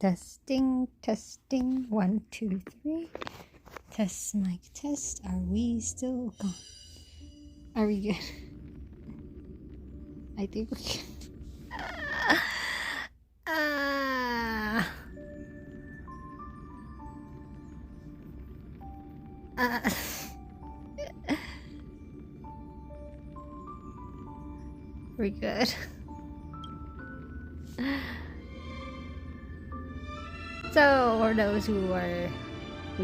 Testing, testing, 1, 2, 3. Test, mic, test. Are we still gone? Are we good? I think we can. We're good. So, for those who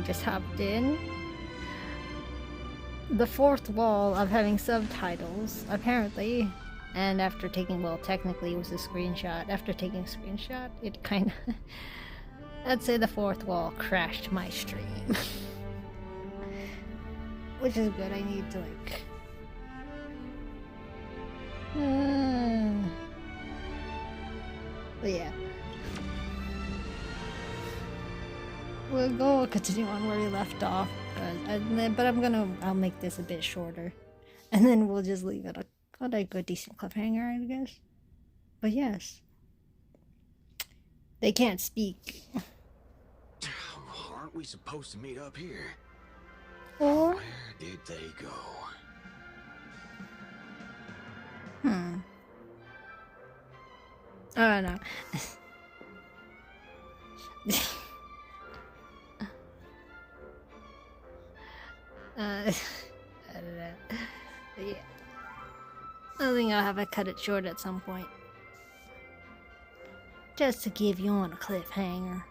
just hopped in, the fourth wall of having subtitles, apparently, and after taking, well, technically it was a screenshot. After taking a screenshot, it kind of, I'd say the fourth wall crashed my stream. Which is good, I need to, like, but yeah. We'll continue on where we left off, but I'll make this a bit shorter, and then we'll just leave it on a good decent cliffhanger, I guess. But yes, they can't speak. Aren't we supposed to meet up here? Or where did they go? I don't know. I don't know. But yeah. I think I'll have to cut it short at some point. Just to give you on a cliffhanger.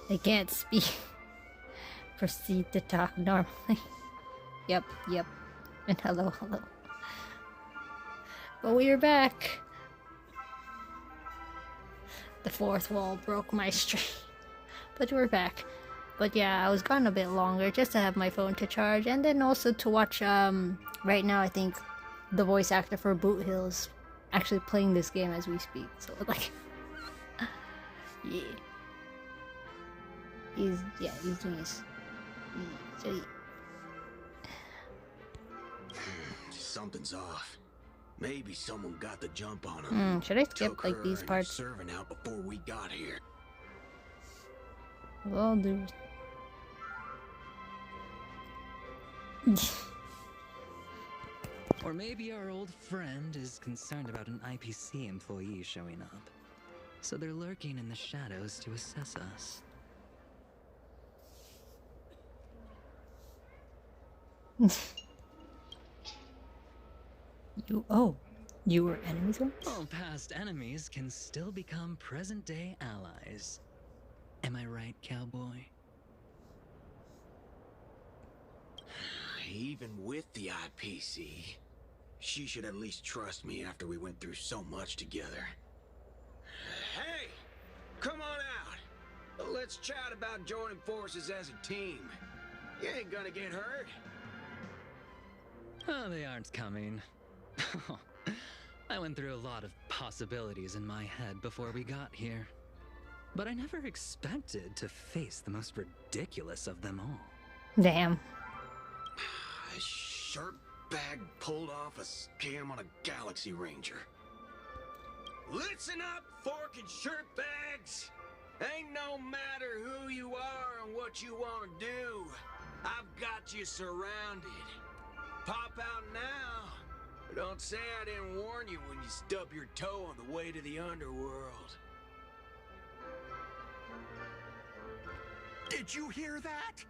They can't speak. Proceed to talk normally. Yep. And hello. But we are back. The fourth wall broke my stream. But we're back. But yeah, I was gone a bit longer just to have my phone to charge, and then also to watch, right now I think the voice actor for Boot Hill is actually playing this game as we speak, so like, yeah. He's doing his, Something's off. Maybe someone got the jump on him. Should I skip like these parts? Serving out before we got here. Well, dude. Or maybe our old friend is concerned about an IPC employee showing up. So they're lurking in the shadows to assess us. You were enemies once? All past enemies can still become present-day allies. Am I right, cowboy? Even with the IPC, she should at least trust me after we went through so much together. Hey! Come on out! Let's chat about joining forces as a team. You ain't gonna get hurt. Oh, they aren't coming. I went through a lot of possibilities in my head before we got here. But I never expected to face the most ridiculous of them all. Damn. A shirt bag pulled off a scam on a Galaxy Ranger. Listen up, fork and shirt bags! Ain't no matter who you are and what you want to do. I've got you surrounded. Pop out now. Don't say I didn't warn you when you stub your toe on the way to the underworld. Did you hear that?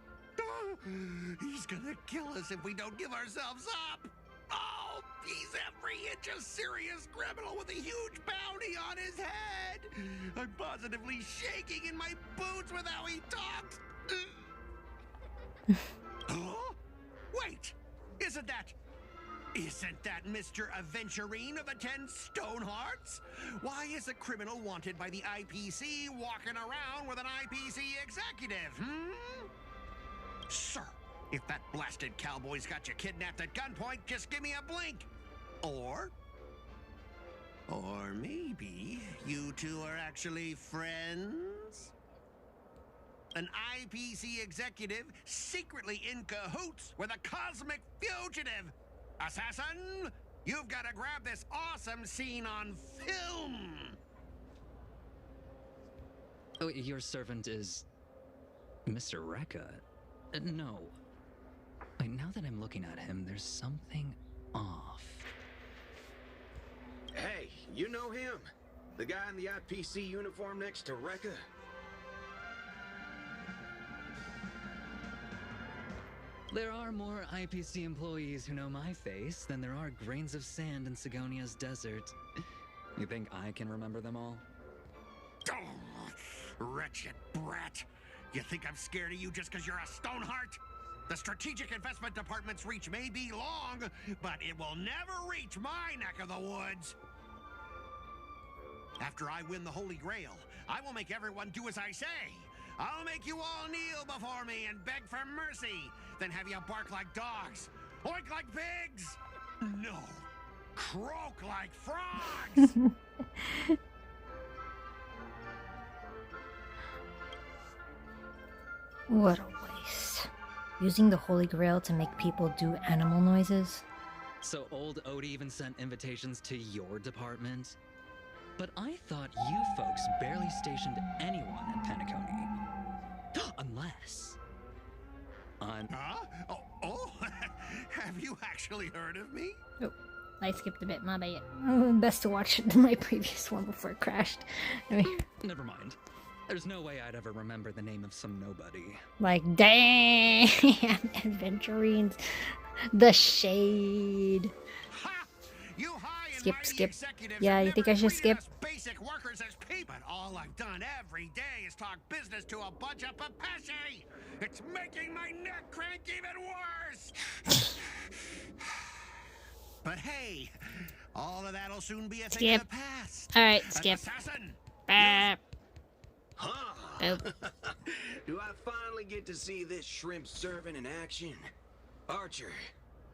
He's gonna kill us if we don't give ourselves up. Oh, he's every inch a serious criminal with a huge bounty on his head. I'm positively shaking in my boots with how he talks. Huh? Wait, isn't that Mr. Aventurine of the 10 Stonehearts? Why is a criminal wanted by the IPC walking around with an IPC executive, Sir, if that blasted cowboy's got you kidnapped at gunpoint, just give me a blink. Or maybe you two are actually friends? An IPC executive secretly in cahoots with a cosmic fugitive. Assassin, you've got to grab this awesome scene on film. Oh, your servant is Mr. Rekka. No. Wait, now that I'm looking at him, there's something off. Hey, you know him? The guy in the IPC uniform next to Rekka? There are more IPC employees who know my face than there are grains of sand in Sigonia's desert. You think I can remember them all? Oh, wretched brat. You think I'm scared of you just because you're a Stoneheart? The Strategic Investment Department's reach may be long, but it will never reach my neck of the woods. After I win the Holy Grail, I will make everyone do as I say. I'll make you all kneel before me and beg for mercy, then have you bark like dogs, oink like pigs. No, croak like frogs. What a waste. Using the Holy Grail to make people do animal noises. So old Odie even sent invitations to your department? But I thought you folks barely stationed anyone in Penacony. Unless... Huh? Oh, have you actually heard of me? Oh, I skipped a bit, my bad. Oh, best to watch my previous one before it crashed. I mean, Never mind. There's no way I'd ever remember the name of some nobody. like, damn, Adventurines, the shade. Ha! You high and Skip, mighty skip. executives Yeah, have you think never I should treated skip? us basic workers as people. But all I've done every day is talk business to a bunch of papashi. It's making my neck crank even worse. But hey, all of that'll soon be a thing Skip. of the past. Alright, An skip. assassin. Bap. Huh? Oh. Do I finally get to see this shrimp servant in action? Archer,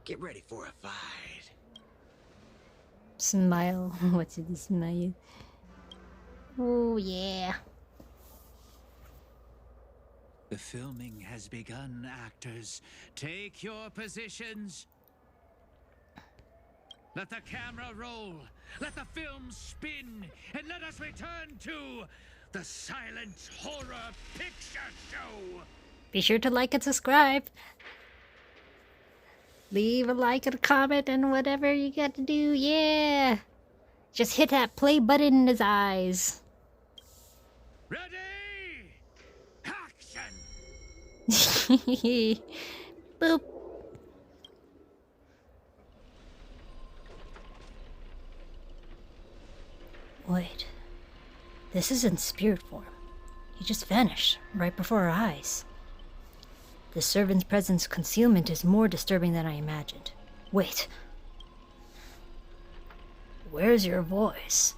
get ready for a fight. Smile. What's it, smile? Oh, yeah. The filming has begun, actors. Take your positions. Let the camera roll. Let the film spin. And let us return to the silent horror picture show. Be sure to like and subscribe. Leave a like and a comment and whatever you got to do. Yeah. Just hit that play button in his eyes. Ready? Action! Boop. Wait. This isn't spirit form. He just vanished right before our eyes. The servant's presence concealment is more disturbing than I imagined. Wait. Where's your voice?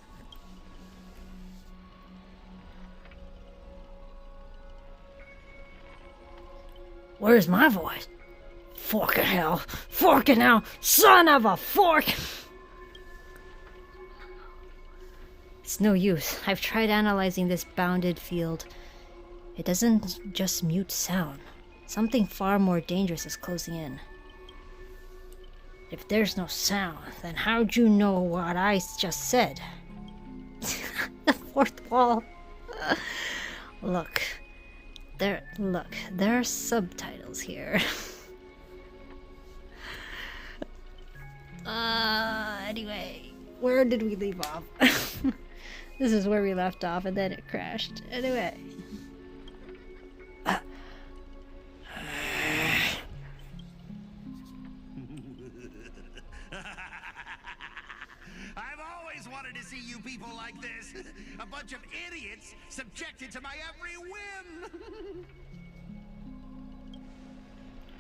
Where's my voice? Forking hell! Forking hell! Son of a fork! It's no use. I've tried analyzing this bounded field. It doesn't just mute sound. Something far more dangerous is closing in. If there's no sound, then how'd you know what I just said? The fourth wall. Look. There are subtitles here. Anyway, where did we leave off? This is where we left off, and then it crashed. Anyway. I've always wanted to see you people like this. A bunch of idiots subjected to my every whim.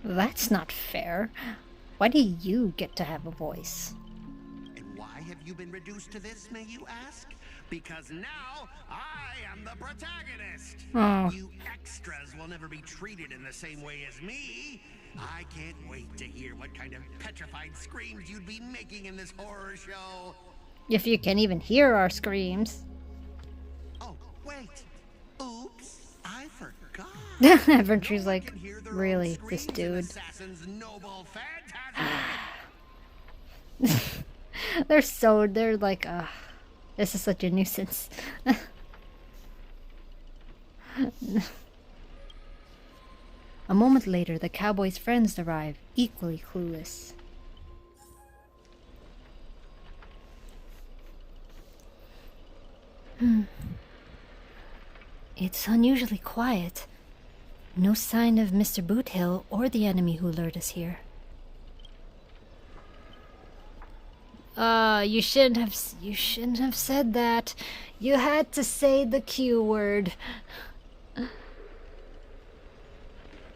That's not fair. Why do you get to have a voice? And why have you been reduced to this, may you ask? Because now I am the protagonist. Oh. You extras will never be treated in the same way as me. I can't wait to hear what kind of petrified screams you'd be making in this horror show. If you can even hear our screams. Oh, wait. Oops, I forgot. Adventure's like, Can hear their really, own this screams in dude. Assassin's noble phantasm. They're like, this is such a nuisance. A moment later, the cowboy's friends arrive, equally clueless. It's unusually quiet. No sign of Mr. Boothill or the enemy who lured us here. You shouldn't have said that. You had to say the Q word.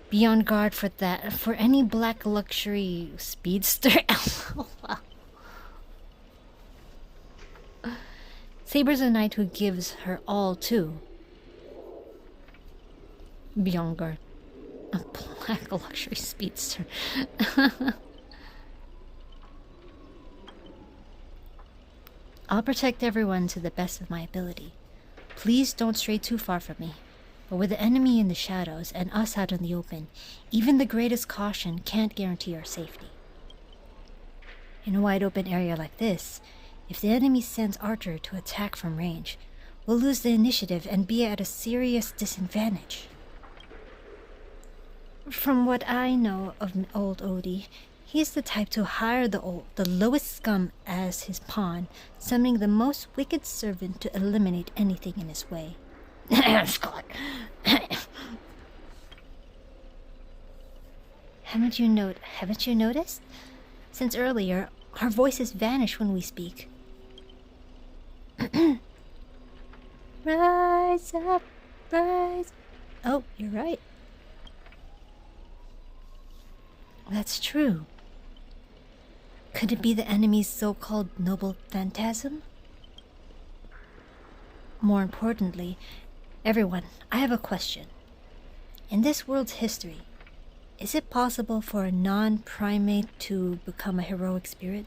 Be on guard for that. For any black luxury speedster. Saber's a knight who gives her all too. Be on guard. A black luxury speedster. I'll protect everyone to the best of my ability. Please don't stray too far from me. But with the enemy in the shadows and us out in the open, even the greatest caution can't guarantee our safety. In a wide open area like this, if the enemy sends Archer to attack from range, we'll lose the initiative and be at a serious disadvantage. From what I know of old Odie, he's the type to hire the lowest scum as his pawn, summoning the most wicked servant to eliminate anything in his way. Skott. Haven't you noticed? Since earlier, our voices vanish when we speak. Rise up, rise. Oh, you're right. That's true. Could it be the enemy's so-called noble phantasm? More importantly, everyone, I have a question. In this world's history, is it possible for a non-primate to become a heroic spirit?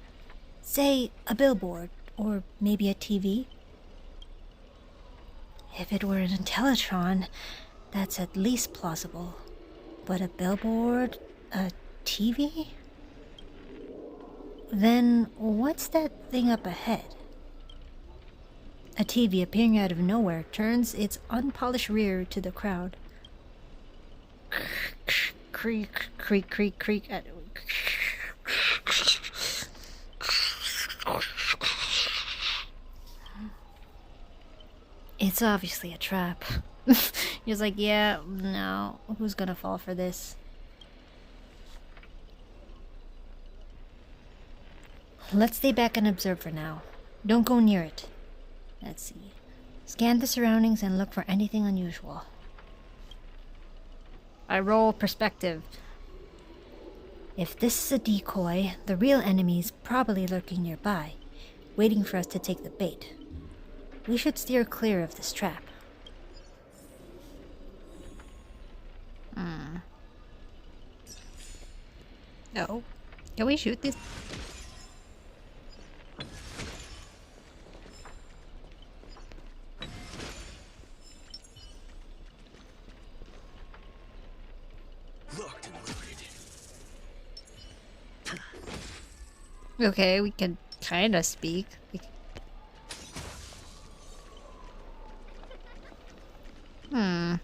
Say, a billboard, or maybe a TV? If it were an Intellitron, that's at least plausible. But a billboard? A TV? Then what's that thing up ahead? A TV appearing out of nowhere turns its unpolished rear to the crowd. Creak, creak, creak, creak. It's obviously a trap. He's like, yeah, no, who's gonna fall for this? Let's stay back and observe for now. Don't go near it. Let's see. Scan the surroundings and look for anything unusual. I roll perspective. If this is a decoy, the real enemy's probably lurking nearby, waiting for us to take the bait. We should steer clear of this trap. Oh. Can we shoot this? Looked and loaded. Okay, we can kinda speak. I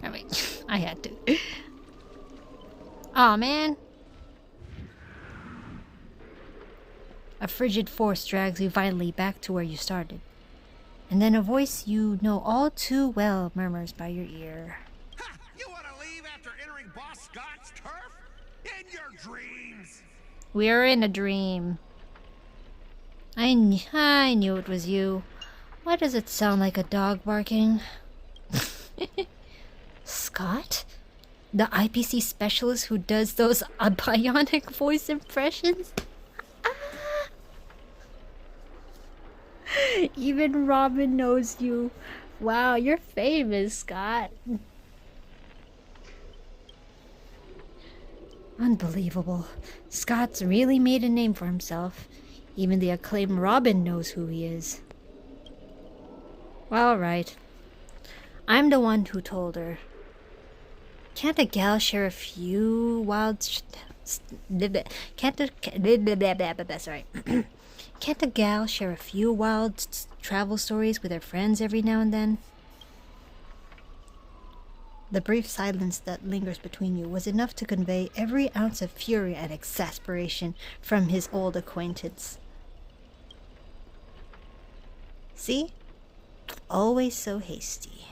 mean, I had to. Aw, man. A frigid force drags you violently back to where you started. And then a voice you know all too well murmurs by your ear. Ha! You want to leave after entering Boss Scott's turf? In your dreams! We are in a dream. I knew it was you. Why does it sound like a dog barking? Skott? The IPC specialist who does those bionic voice impressions? Even Robin knows you. Wow, you're famous, Skott. Unbelievable. Scott's really made a name for himself. Even the acclaimed Robin knows who he is. Well, right. I'm the one who told her. Can't a gal share a few wild Can't sorry. Can't a gal share a few wild travel stories with her friends every now and then? The brief silence that lingers between you was enough to convey every ounce of fury and exasperation from his old acquaintance. See? Always so hasty.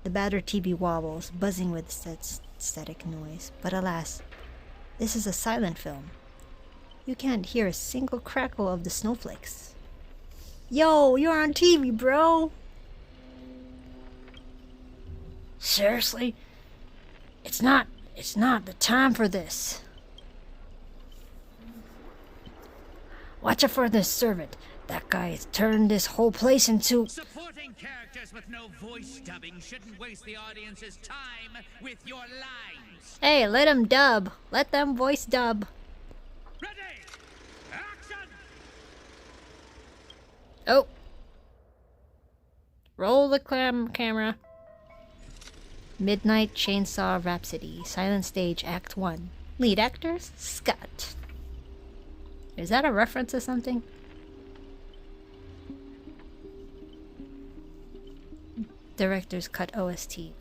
The battered TV wobbles, buzzing with static noise. But alas, this is a silent film. You can't hear a single crackle of the snowflakes. Yo, you're on TV, bro! Seriously? It's not the time for this. Watch out for this servant. That guy has turned this whole place into... Supporting characters with no voice dubbing shouldn't waste the audience's time with your lines. Hey, let them dub. Let them voice dub. Ready? Action! Oh. Roll the camera. Midnight Chainsaw Rhapsody, Silent Stage, Act 1. Lead actors, Skott. Is that a reference to something? Director's cut OST.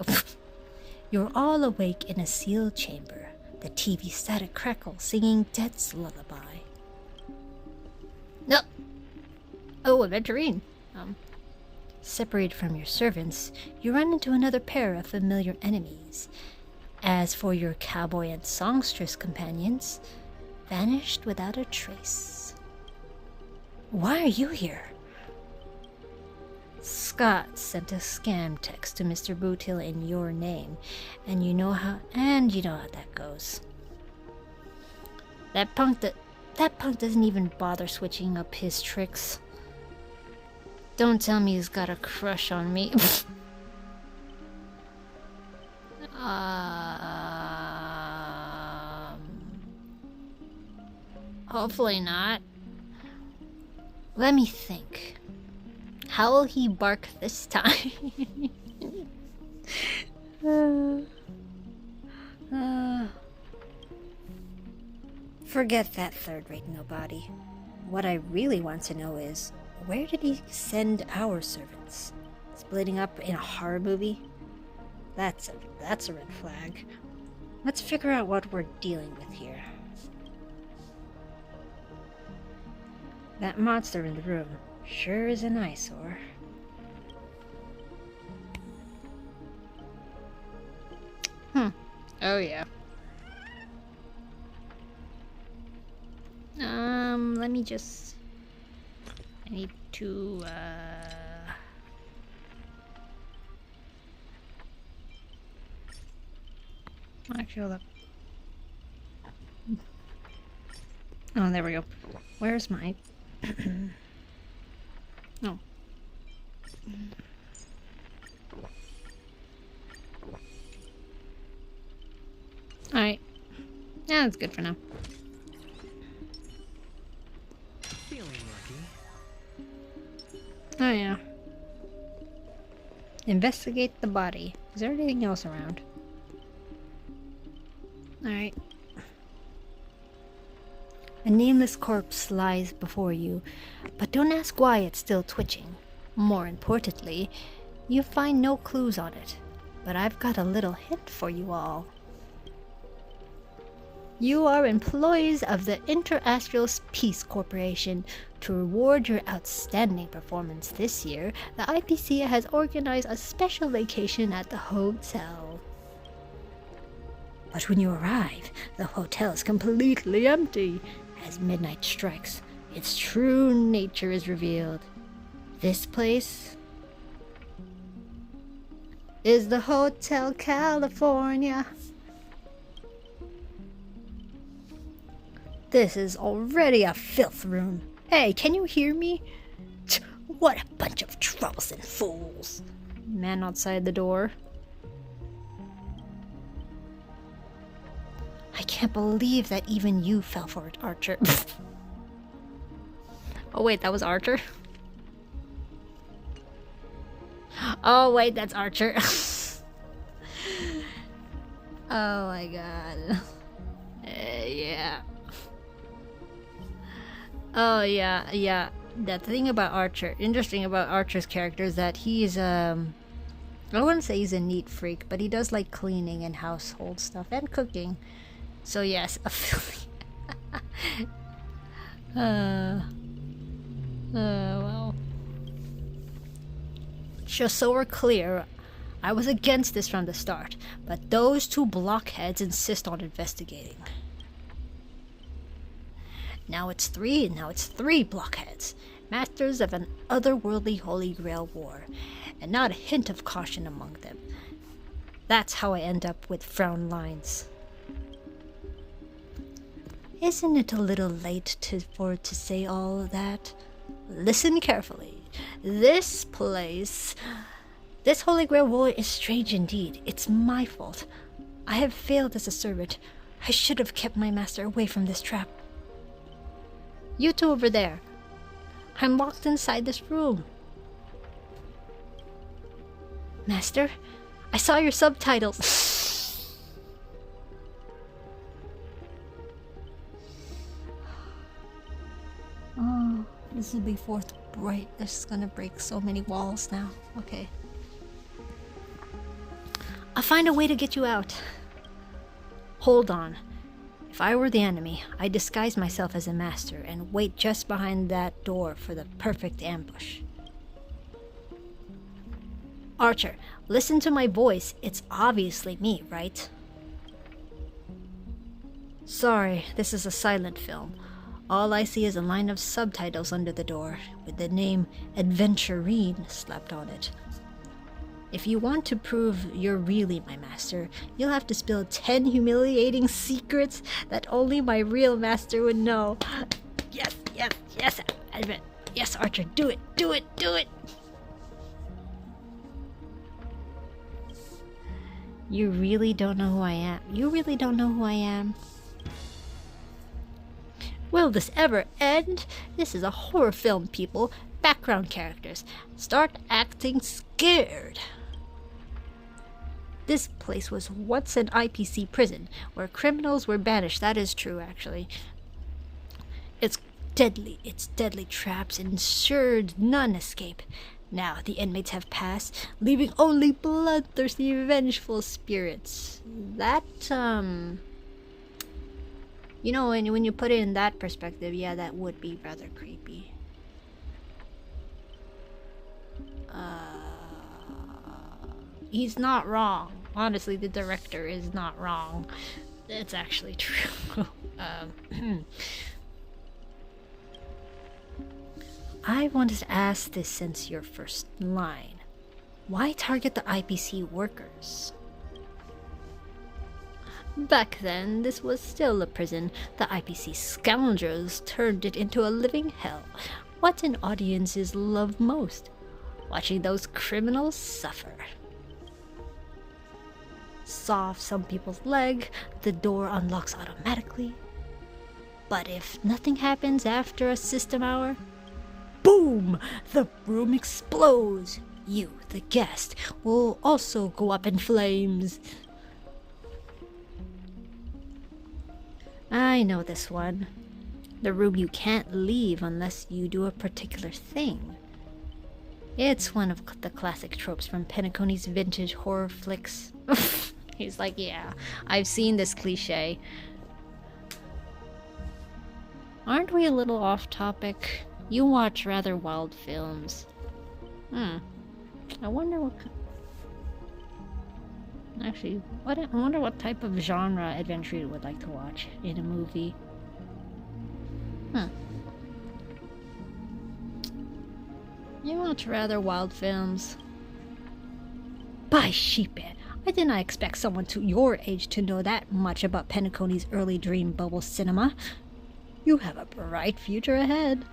You're all awake in a sealed chamber. The TV static crackle, singing Death's lullaby. No. Oh, Aventurine. Separated from your servants, you run into another pair of familiar enemies. As for your cowboy and songstress companions, vanished without a trace. Why are you here? Skott sent a scam text to Mr. Bootil in your name, and you know how that goes. That punk doesn't even bother switching up his tricks. Don't tell me he's got a crush on me. Hopefully not. Let me think. How will he bark this time? Forget that third-rate nobody. What I really want to know is, where did he send our servants? Splitting up in a horror movie? That's a red flag. Let's figure out what we're dealing with here. That monster in the room sure is an eyesore. Oh yeah. Let me just... I need to, Actually, hold up. Oh, there we go. Where's my... Oh. Alright. Yeah, that's good for now. Feeling lucky. Oh, yeah. Investigate the body. Is there anything else around? Alright. A nameless corpse lies before you, but don't ask why it's still twitching. More importantly, you find no clues on it, but I've got a little hint for you all. You are employees of the Interastral Peace Corporation. To reward your outstanding performance this year, the IPC has organized a special vacation at the hotel. But when you arrive, the hotel is completely empty. As midnight strikes, its true nature is revealed. This place is the Hotel California. This is already a filth room. Hey, can you hear me? What a bunch of troublesome fools. Man outside the door. I can't believe that even you fell for it, Archer. Oh wait, that was Archer? Oh wait, that's Archer. Oh my god. Yeah. Oh yeah, yeah. The thing about Archer, interesting about Archer's character is that he's I wouldn't say he's a neat freak, but he does like cleaning and household stuff and cooking. So yes, a filthy. Well. Just so we're clear, I was against this from the start, but those two blockheads insist on investigating. Now it's three blockheads, masters of an otherworldly Holy Grail war, and not a hint of caution among them. That's how I end up with frown lines. Isn't it a little late for to say all of that? Listen carefully. This Holy Grail war is strange indeed. It's my fault. I have failed as a servant. I should have kept my master away from this trap. You two over there. I'm locked inside this room. Master, I saw your subtitles. Oh, this will be fourth bright. This is gonna break so many walls now. Okay. I'll find a way to get you out. Hold on. If I were the enemy, I'd disguise myself as a master and wait just behind that door for the perfect ambush. Archer, listen to my voice. It's obviously me, right? Sorry, this is a silent film. All I see is a line of subtitles under the door, with the name Adventurine slapped on it. If you want to prove you're really my master, you'll have to spill 10 humiliating secrets that only my real master would know. Yes, yes, yes, yes, Archer, do it, do it, do it! You really don't know who I am? You really don't know who I am? Will this ever end? This is a horror film, people. Background characters. Start acting scared. This place was once an IPC prison, where criminals were banished. That is true, actually. Its deadly traps ensured none escape. Now the inmates have passed, leaving only bloodthirsty, vengeful spirits. That, you know, when you put it in that perspective, yeah, that would be rather creepy. He's not wrong. Honestly, the director is not wrong. It's actually true. I wanted to ask this since your first line. Why target the IPC workers? Back then, this was still a prison. The IPC scoundrels turned it into a living hell. What an audiences love most? Watching those criminals suffer. Saw off some people's leg, the door unlocks automatically. But if nothing happens after a system hour, boom! The room explodes. You, the guest, will also go up in flames. I know this one. The room you can't leave unless you do a particular thing. It's one of the classic tropes from Penacony's vintage horror flicks. He's like, yeah, I've seen this cliche. Aren't we a little off topic? You watch rather wild films. I wonder what... Actually, I wonder what type of genre adventure you would like to watch in a movie. You watch rather wild films. By sheephead, I did not expect someone to your age to know that much about Penacony's early dream bubble cinema. You have a bright future ahead.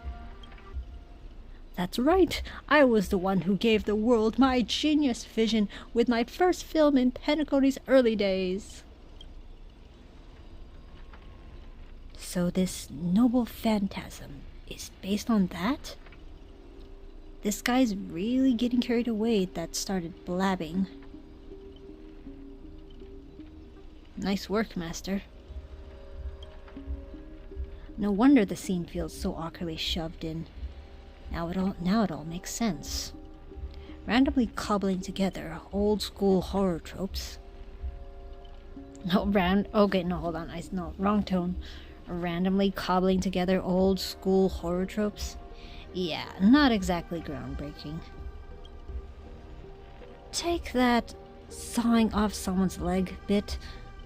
That's right, I was the one who gave the world my genius vision with my first film in Penacony's early days. So this noble phantasm is based on that? This guy's really getting carried away that started blabbing. Nice work, Master. No wonder the scene feels so awkwardly shoved in. Now it all makes sense. Randomly cobbling together old school horror tropes. Okay, no, hold on. No, wrong tone. Randomly cobbling together old school horror tropes. Yeah, not exactly groundbreaking. Take that sawing off someone's leg bit.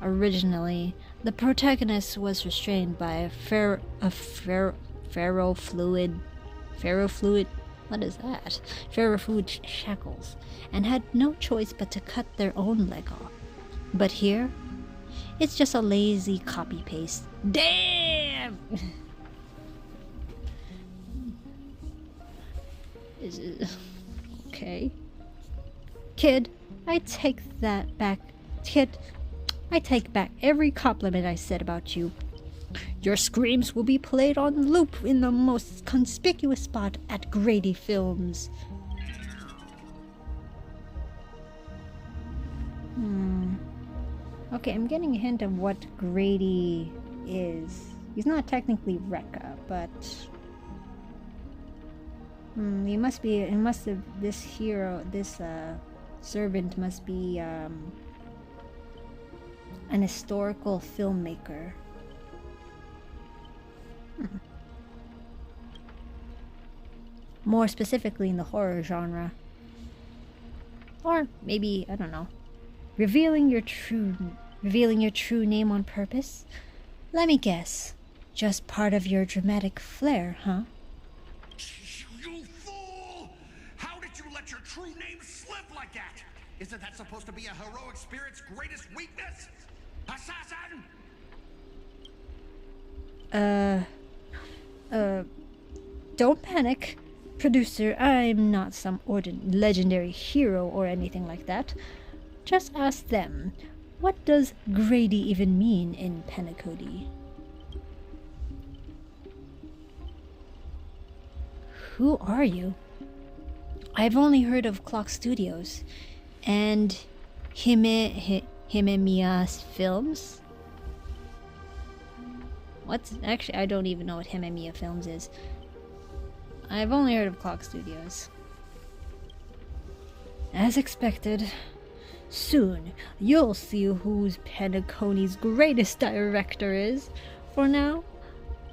Originally, the protagonist was restrained by ferrofluid, what is that? Ferrofluid shackles, and had no choice but to cut their own leg off. But here, it's just a lazy copy-paste. Damn! Okay. Kid, I take that back. Kid, I take back every compliment I said about you. Your screams will be played on loop in the most conspicuous spot at Grady Films. Okay, I'm getting a hint of what Grady is. He's not technically Rekka, but this hero, this servant must be an historical filmmaker. More specifically in the horror genre. Or maybe, I don't know, revealing your true name on purpose? Let me guess. Just part of your dramatic flair, huh? You fool! How did you let your true name slip like that? Isn't that supposed to be a heroic spirit's greatest weakness? Assassin! Don't panic. Producer, I'm not some legendary hero or anything like that. Just ask them. What does Grady even mean in Penacody? Who are you? I've only heard of Clock Studios and Himemiya Films. Actually, I don't even know what Himemiya Films is. I've only heard of Clock Studios. As expected. Soon, you'll see who's Penacone's greatest director is. For now,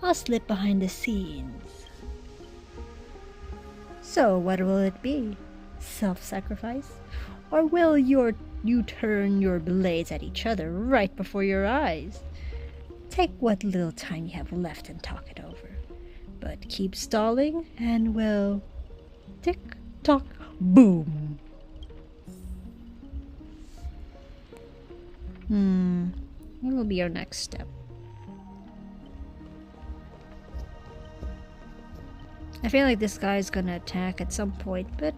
I'll slip behind the scenes. So, what will it be? Self-sacrifice? Or will you turn your blades at each other right before your eyes? Take what little time you have left and talk it over. But keep stalling, and we'll tick-tock, boom. What will be our next step? I feel like this guy's gonna attack at some point, but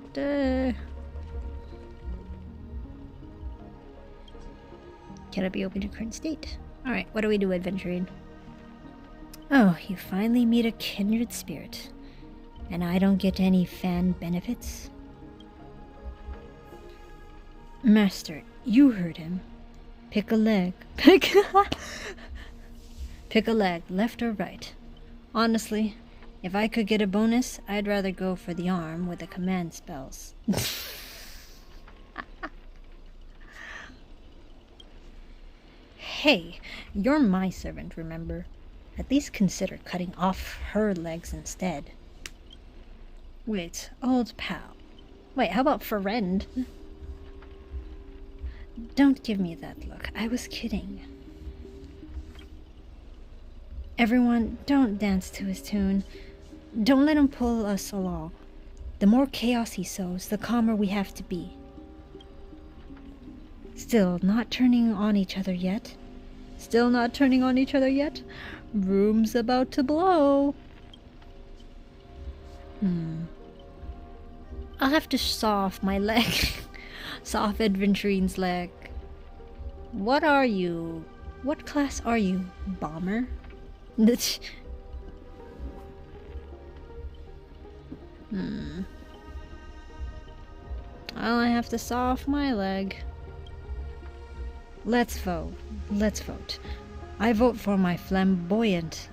cannot be open to current state. Alright, what do we do, adventuring? Oh, you finally meet a kindred spirit. And I don't get any fan benefits? Master, you heard him. Pick a leg. Pick a leg, left or right. Honestly, if I could get a bonus, I'd rather go for the arm with the command spells. Hey, you're my servant, remember? At least consider cutting off her legs instead. Wait, old pal. Wait, how about friend? Don't give me that look. I was kidding. Everyone, don't dance to his tune. Don't let him pull us along. The more chaos he sows, the calmer we have to be. Still not turning on each other yet? Still not turning on each other yet? Room's about to blow. I'll have to saw off my leg. Saw off Adventuring's leg. What are you? What class are you? Bomber? I'll have to saw off my leg. Let's vote. Let's vote. I vote for my flamboyant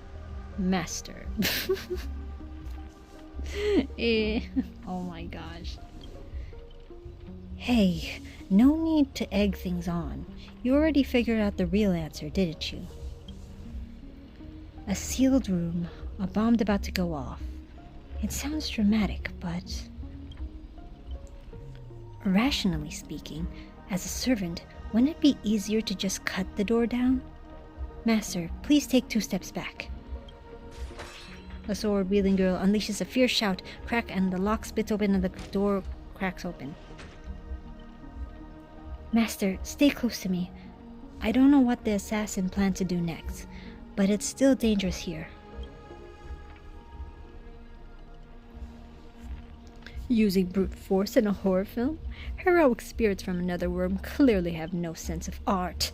master. Oh my gosh. Hey, no need to egg things on. You already figured out the real answer, didn't you? A sealed room, a bomb about to go off. It sounds dramatic, but... rationally speaking, as a servant, wouldn't it be easier to just cut the door down? Master, please take 2 steps back. The sword-wielding girl unleashes a fierce shout, crack, and the lock splits open and the door cracks open. Master, stay close to me. I don't know what the assassin plans to do next, but it's still dangerous here. Using brute force in a horror film? Heroic spirits from another world clearly have no sense of art.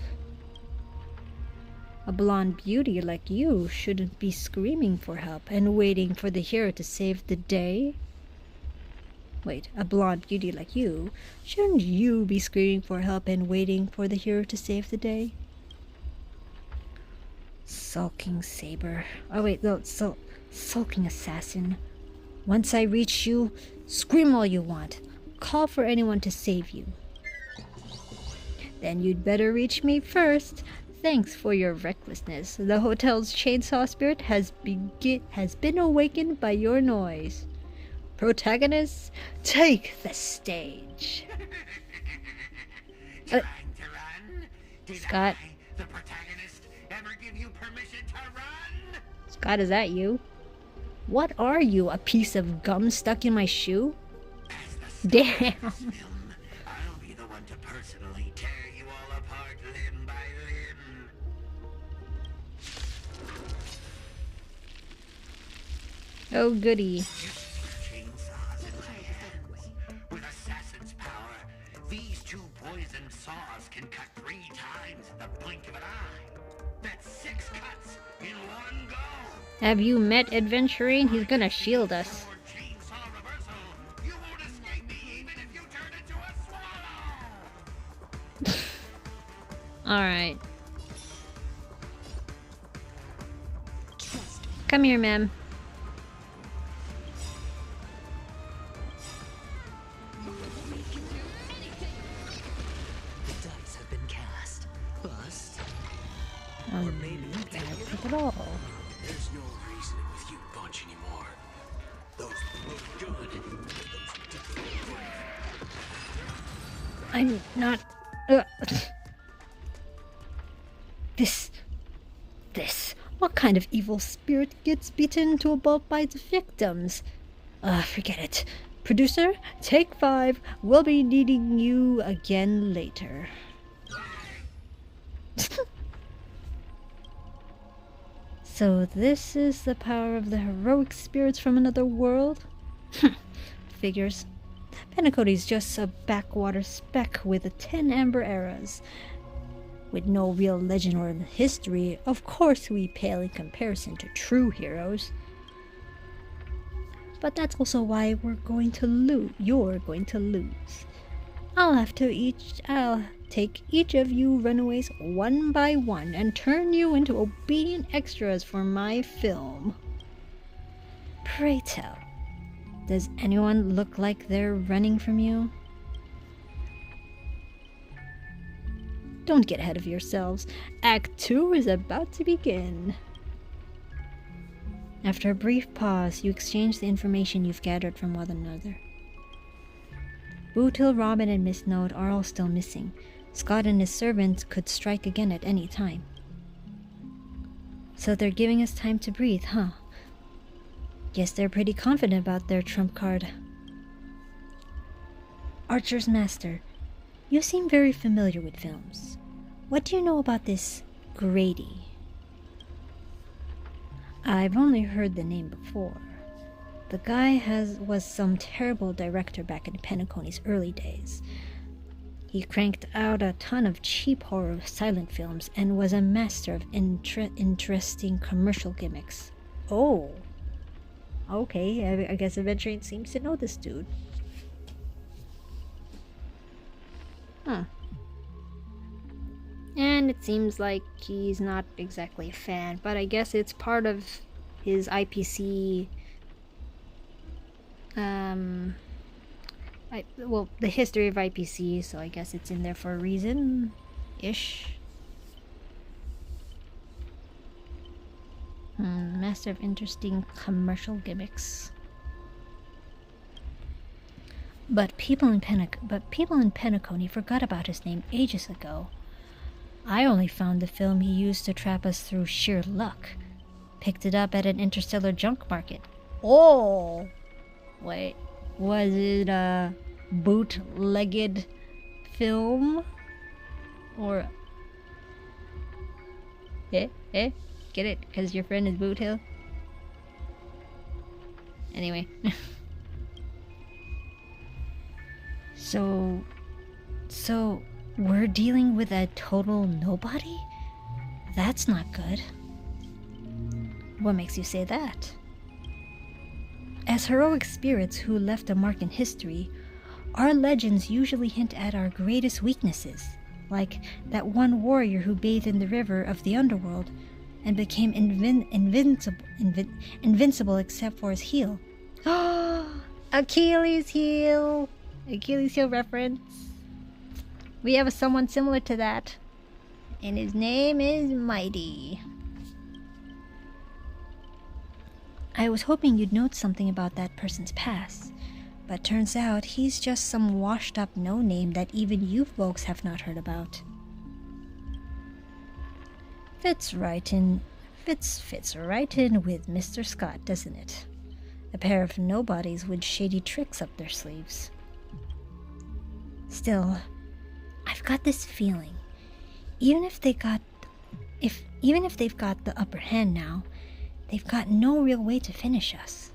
A blonde beauty like you shouldn't be screaming for help and waiting for the hero to save the day. Wait, a blonde beauty like you, shouldn't you be screaming for help and waiting for the hero to save the day? Sulking saber. Oh wait, no, sulking assassin. Once I reach you, scream all you want. Call for anyone to save you. Then you'd better reach me first. Thanks for your recklessness. The hotel's chainsaw spirit has been awakened by your noise. Protagonists, take the stage. Trying to run? Did Skott. I, the protagonist, ever give you permission to run? Skott, is that you? What are you, a piece of gum stuck in my shoe? As the Damn. star of this film, I'll be the one to personally tear you all apart limb by limb. Oh goody. Chainsaws in my hands. With assassin's power, these 2 poison saws can cut 3 times in the blink of an eye. That's 6 cuts in one go. Have you met Adventuring? He's gonna shield us. Your chainsaw reversal. You won't escape me even if you turn into a swallow. Alright. Come here, ma'am. The dice have been cast. Bust. Can't pick it all. There's no reason with you bunch anymore. Those look good. I'm not... This... What kind of evil spirit gets beaten to a pulp by its victims? Forget it. Producer, take 5. We'll be needing you again later. So this is the power of the heroic spirits from another world? Figures. Pennacoty's just a backwater speck with 10 amber eras. With no real legend or history, of course we pale in comparison to true heroes. But that's also why we're going to lose. You're going to lose. I'll take each of you runaways one by one and turn you into obedient extras for my film. Pray tell, does anyone look like they're running from you? Don't get ahead of yourselves. Act 2 is about to begin. After a brief pause, you exchange the information you've gathered from one another. Bootil, Robin, and Miss Node are all still missing. Skott and his servants could strike again at any time. So they're giving us time to breathe, huh? Guess they're pretty confident about their trump card. Archer's Master, you seem very familiar with films. What do you know about this Grady? I've only heard the name before. The guy was some terrible director back in Pennacoty's early days. He cranked out a ton of cheap horror silent films and was a master of interesting commercial gimmicks. Oh. Okay, I guess Adventuring seems to know this dude. Huh. And it seems like he's not exactly a fan, but I guess it's part of his IPC, well, the history of IPC, so I guess it's in there for a reason-ish. Master of interesting commercial gimmicks. But people in Penacony forgot about his name ages ago. I only found the film he used to trap us through sheer luck. Picked it up at an interstellar junk market. Oh! Wait, was it a bootlegged film? Or... Get it? Because your friend is Boot Hill? Anyway. So we're dealing with a total nobody? That's not good. What makes you say that? As heroic spirits who left a mark in history, our legends usually hint at our greatest weaknesses, like that one warrior who bathed in the river of the underworld and became invincible except for his heel. Achilles heel! Achilles heel reference. We have someone similar to that, and his name is Mighty. I was hoping you'd note something about that person's past, but turns out he's just some washed up no-name that even you folks have not heard about. Fits right in with Mr. Skott, doesn't it? A pair of nobodies with shady tricks up their sleeves. Still, I've got this feeling, even if they've got the upper hand now, they've got no real way to finish us.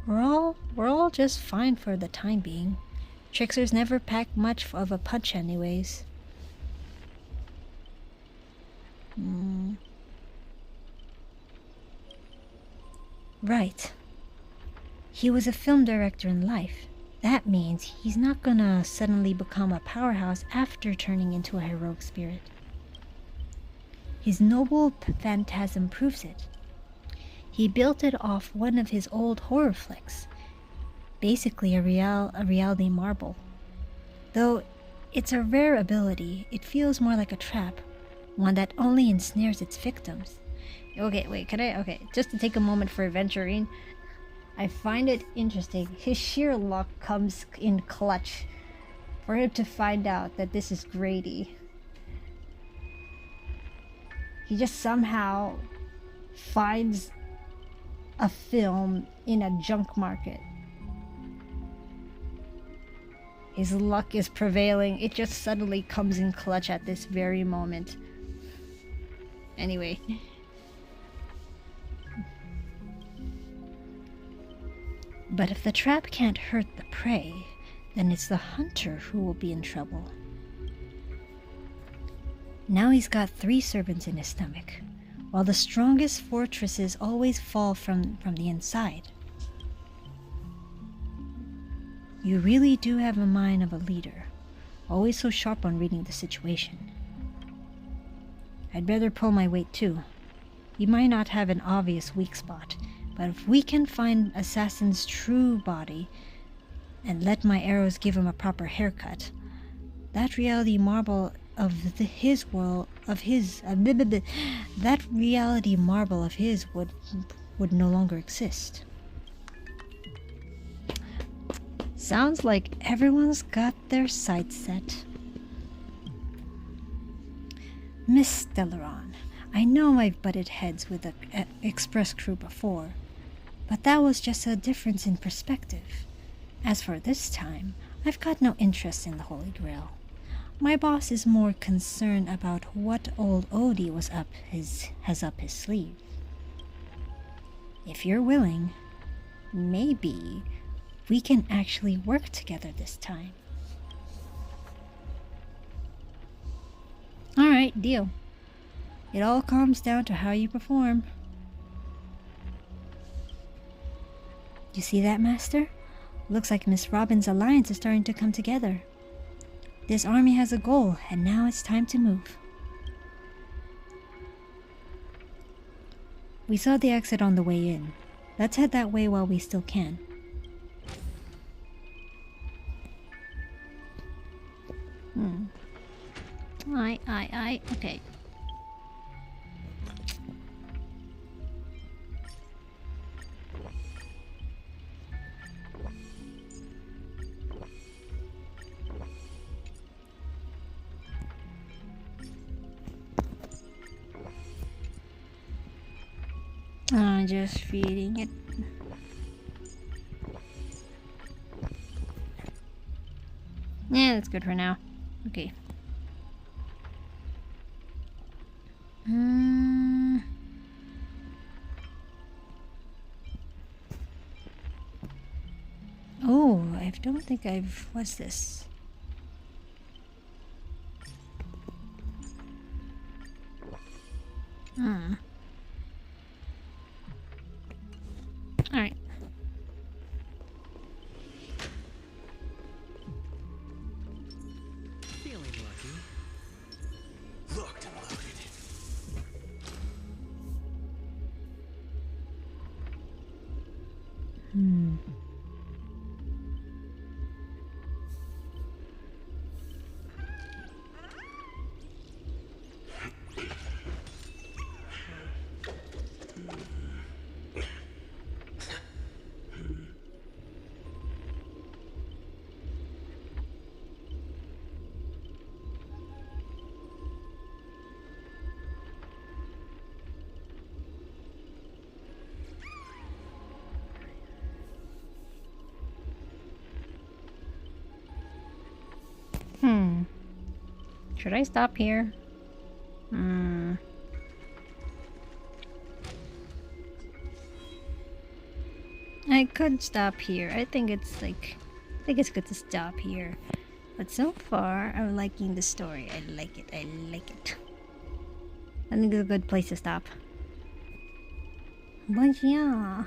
We're all just fine for the time being. Tricksters never pack much of a punch anyways. Right. He was a film director in life. That means he's not gonna suddenly become a powerhouse after turning into a heroic spirit. His noble phantasm proves it. He built it off one of his old horror flicks. Basically a reality marble. Though it's a rare ability, it feels more like a trap, one that only ensnares its victims. Okay, wait, just to take a moment for adventuring. I find it interesting. His sheer luck comes in clutch for him to find out that this is Grady. He just somehow finds a film in a junk market. His luck is prevailing. It just suddenly comes in clutch at this very moment. Anyway. But if the trap can't hurt the prey, then it's the hunter who will be in trouble. Now he's got 3 servants in his stomach, while the strongest fortresses always fall from the inside. You really do have a mind of a leader, always so sharp on reading the situation. I'd better pull my weight too. You might not have an obvious weak spot, but if we can find Assassin's true body and let my arrows give him a proper haircut, that reality marble of his would no longer exist. Sounds like everyone's got their sights set. Miss Stellaron, I know I've butted heads with the Express crew before, but that was just a difference in perspective. As for this time, I've got no interest in the Holy Grail. My boss is more concerned about what old Odie has up his sleeve. If you're willing, maybe we can actually work together this time. Alright, deal. It all comes down to how you perform. You see that, Master? Looks like Miss Robin's alliance is starting to come together. This army has a goal, and now it's time to move. We saw the exit on the way in. Let's head that way while we still can. Okay. Just feeding it. Yeah, that's good for now. Okay. Oh, I don't think I've... What's this? Alright. Feeling lucky. Looked and loaded. Should I stop here? I could stop here. I think it's good to stop here. But so far, I'm liking the story. I like it. I like it. I think it's a good place to stop. But yeah.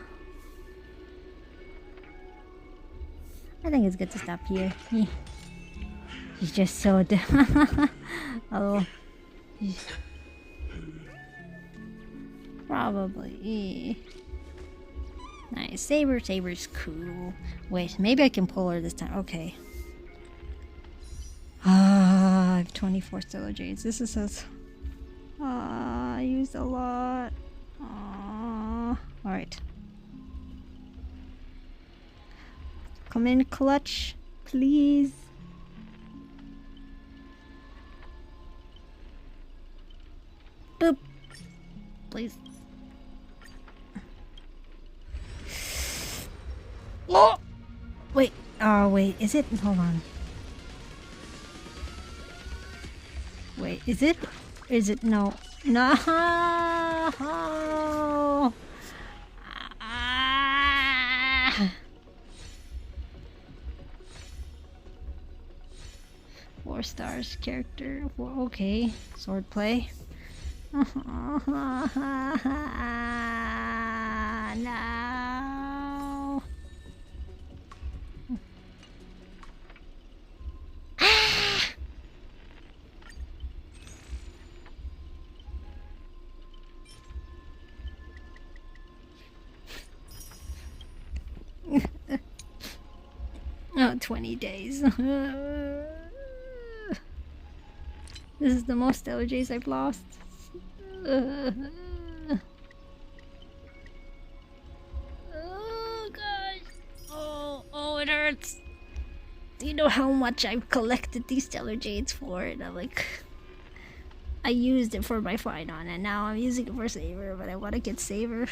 I think it's good to stop here. He's just so oh. Probably. Nice. Saber's cool. Wait, maybe I can pull her this time. Okay. I have 24 stellar jades. This is so... I used a lot. Alright. Come in, clutch. Please. Boop. Please. Oh! Wait. Oh, wait. Is it? Hold on. Wait. Is it? Is it? No. No! Ah. 4 stars character. Well, okay. Swordplay. No. Oh, 20 days. This is the most LJs I've lost. Oh gosh. Oh, it hurts. Do you know how much I've collected these stellar jades for? And I'm like, I used it for my Phynon, and now I'm using it for Saber, but I want to get Saber.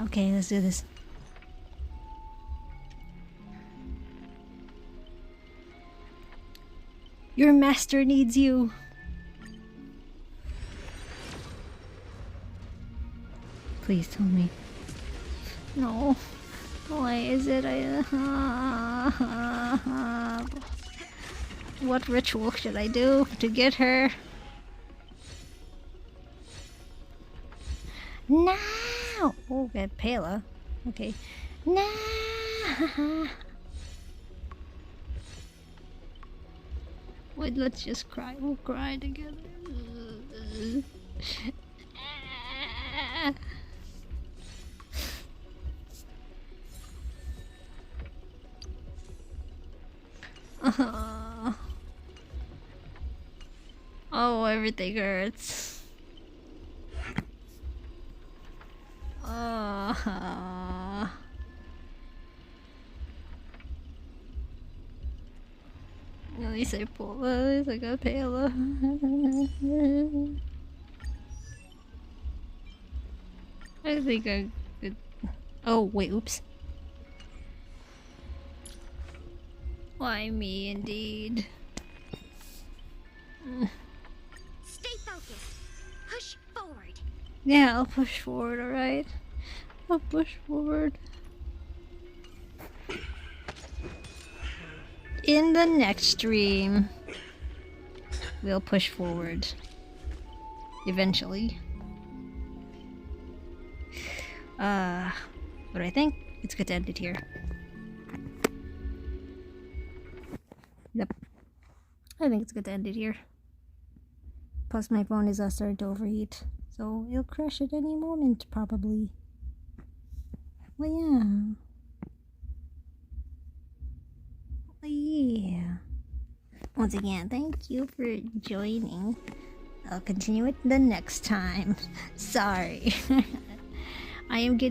Okay, let's do this. Your master needs you. Please tell me. No. Why is it what ritual should I do to get her? No! Oh, get Pela. Okay. Nah. Wait, let's just cry. We'll cry together. Oh, everything hurts. At least I pulled. At least I got Payla. I think I could. Oh wait, oops. Why me, indeed? Stay focused. Push forward. Yeah, I'll push forward. All right, I'll push forward. In the next stream, we'll push forward. Eventually. But I think it's good to end it here. Yep. I think it's good to end it here. Plus my phone is starting to overheat. So it'll crash at any moment, probably. Well, yeah. Yeah. Once again, thank you for joining. I'll continue it the next time. Sorry. I need to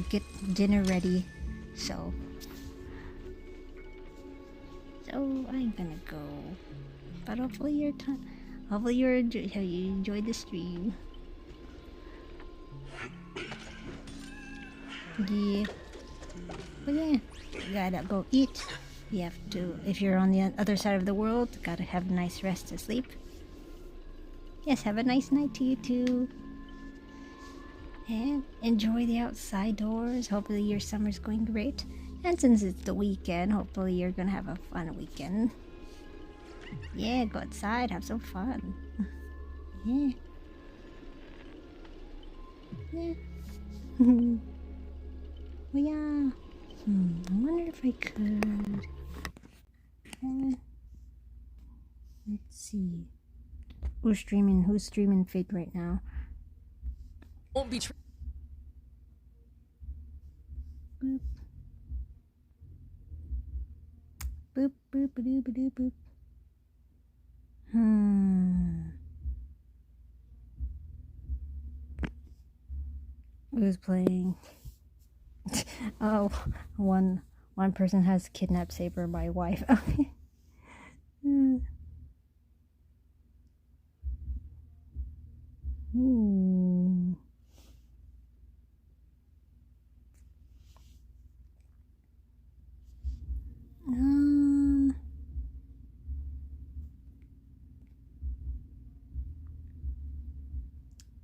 get dinner ready. So I'm gonna go. But hopefully you enjoyed the stream. Yeah. But yeah, you gotta go eat. You have to, if you're on the other side of the world, gotta have a nice rest to sleep. Yes, have a nice night to you too. And enjoy the outside doors. Hopefully your summer's going great. And since it's the weekend, hopefully you're gonna have a fun weekend. Yeah, go outside, have some fun. Yeah. Yeah. Well, yeah. I wonder if I could. Let's see. Who's streaming Fate right now? Won't be Boop. Boop boop ba doo ba doo boop. Who's playing? Oh, one person has kidnapped Saber, my wife. Okay. Ooh.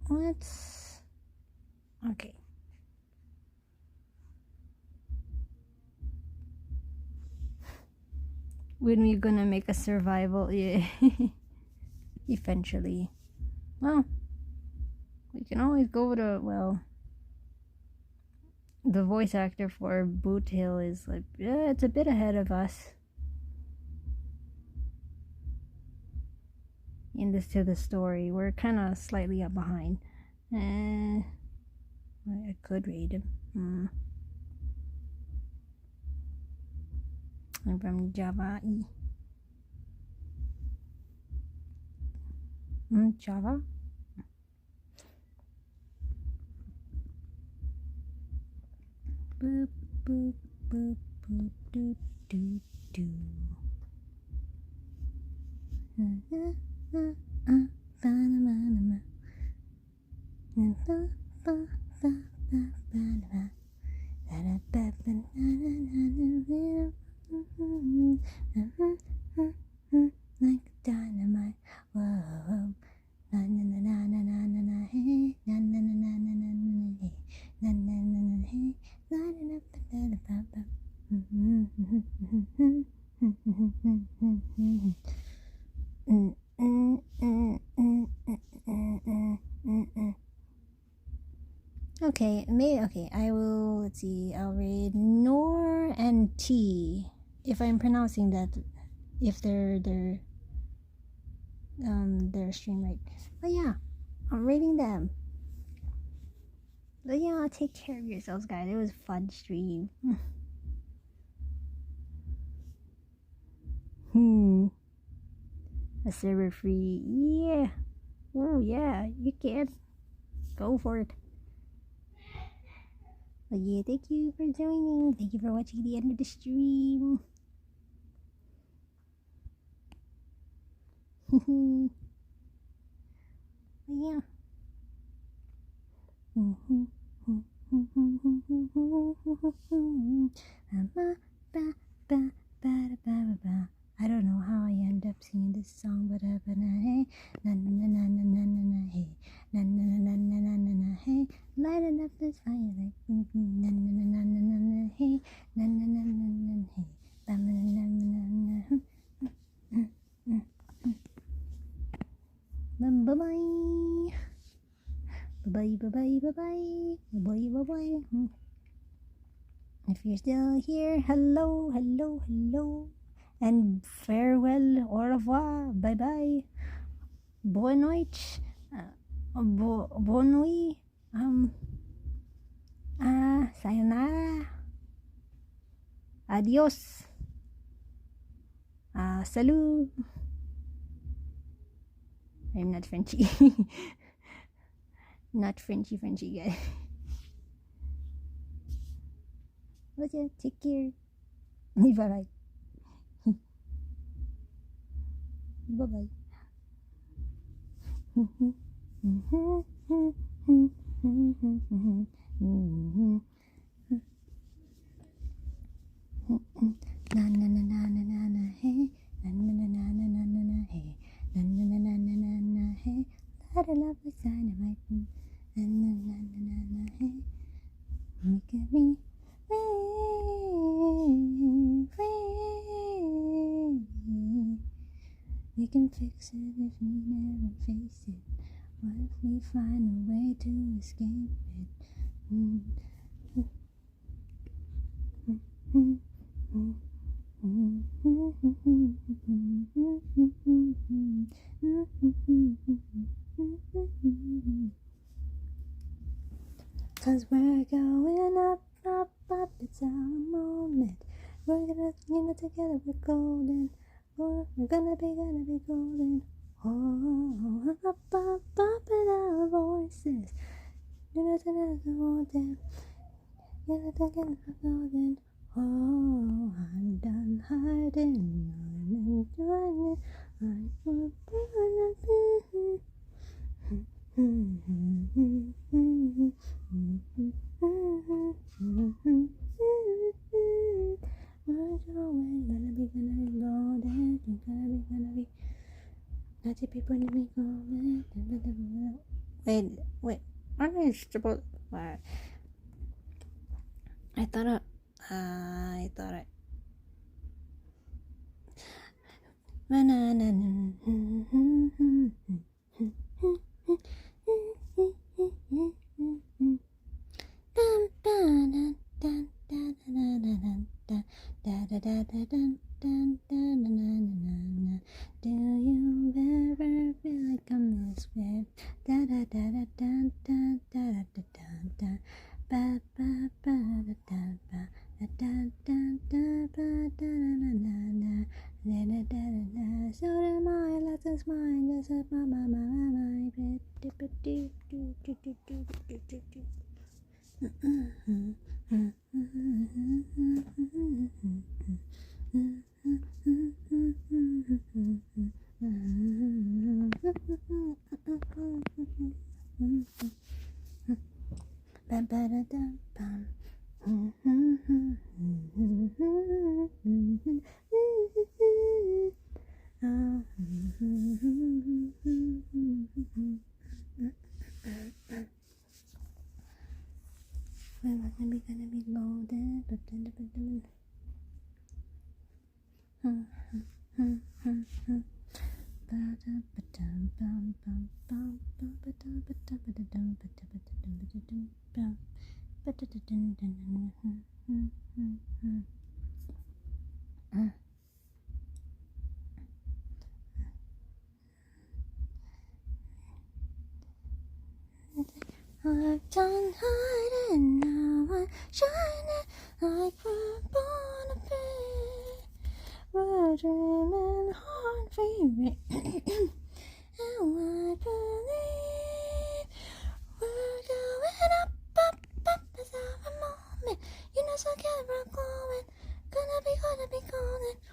Let's. Okay. When we gonna make a survival? Yeah. Eventually. Well, we can always go to, well, the voice actor for Boot Hill is like, yeah, it's a bit ahead of us in this to the story. We're kind of slightly up behind. I could read him. I'm from Java. Java? Boop, boop, boop, boop, doo, doo, doo. Like dynamite, whoa. Na na na na na na na na hey, na na na na na na na hey, na na na na hey, na na na na na na. Okay, maybe okay. I will, let's see, I'll read Nor and T, if I'm pronouncing that, if they're stream right. But yeah, I'm reading them. But yeah, take care of yourselves, guys. It was a fun stream. A server free, yeah. Oh yeah, you can go for it. But yeah, thank you for joining. Thank you for watching the end of the stream. But yeah. I don't know how I end up singing this song, but hey, na na na na na na na hey, na na na na na na na na hey, lighting up this fire like na na na na na na na hey, na na na na na hey, na na na na na. Bye bye. Bye bye bye bye bye bye bye bye. If you're still here, hello, hello, hello, and farewell, au revoir, bye bye, bonne nuit, bonne nuit, sayonara, adios, salut. I'm not Frenchy. Not Frenchy guy. But yeah, take care. Bye bye. Bye bye. Na na na na na na na hey, na na na na na na na na hey, na na na na na na na hey, light it up with dynamite, na na na na na na hey, look at me, free. We can fix it if we never face it. What if we find a way to escape it? Cause we're going up, up, up, it's our moment. We're gonna, together we're golden. We're gonna be golden. Oh, up, up, up in our voices. Together we're golden. Together we're golden. Oh, I'm done hiding. I'm enjoying it. I'm gonna be golden. Gonna be. Not the people to be golden. Wait. Aren't I supposed? What? I thought I. Do you ever feel like I'm this way? Da da da da da da da da da da. Ba ba ba da da ba da da da da ba da na na na na na da da da. So am I. Lots of mine. Just a my. We're gonna be golden, but I've done hiding, now I'm shining like we're born to be. We're dreaming hard, baby. And I believe we're going up, up, up as our moment. You know, so together we're going. Gonna be golden.